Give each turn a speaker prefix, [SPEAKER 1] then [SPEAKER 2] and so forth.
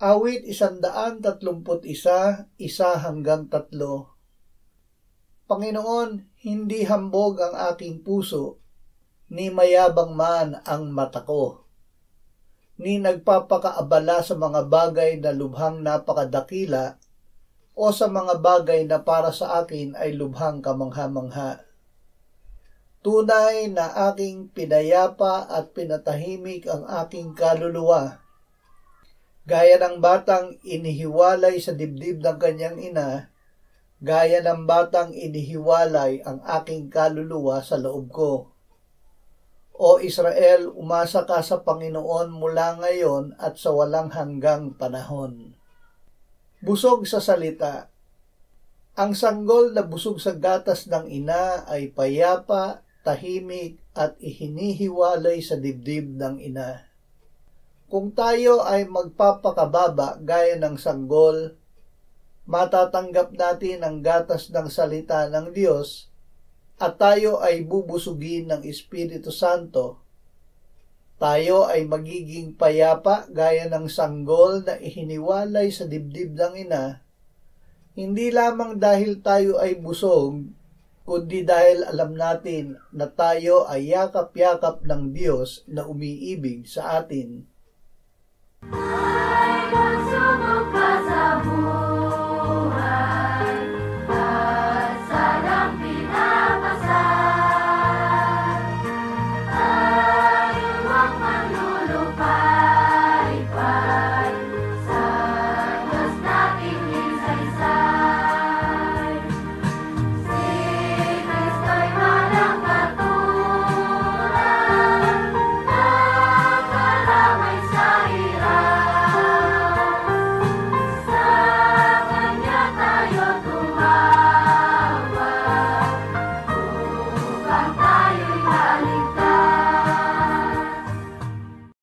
[SPEAKER 1] Awit 131, 1-3. Panginoon, hindi hambog ang aking puso, ni mayabang man ang mata ko, ni nagpapakaabala sa mga bagay na lubhang napakadakila, o sa mga bagay na para sa akin ay lubhang kamangha-mangha. Tunay na aking pinayapa at pinatahimik ang aking kaluluwa, gaya ng batang inihiwalay sa dibdib ng kanyang ina, gaya ng batang inihiwalay ang aking kaluluwa sa loob ko. O Israel, umasa ka sa Panginoon mula ngayon at sa walang hanggang panahon. Busog sa salita. Ang sanggol na busog sa gatas ng ina ay payapa, tahimik at ihinihiwalay sa dibdib ng ina. Kung tayo ay magpapakababa gaya ng sanggol, matatanggap natin ang gatas ng salita ng Diyos at tayo ay bubusugin ng Espiritu Santo. Tayo ay magiging payapa gaya ng sanggol na ihiniwalay sa dibdib ng ina, hindi lamang dahil tayo ay busog, kundi dahil alam natin na tayo ay yakap-yakap ng Diyos na umiibig sa atin.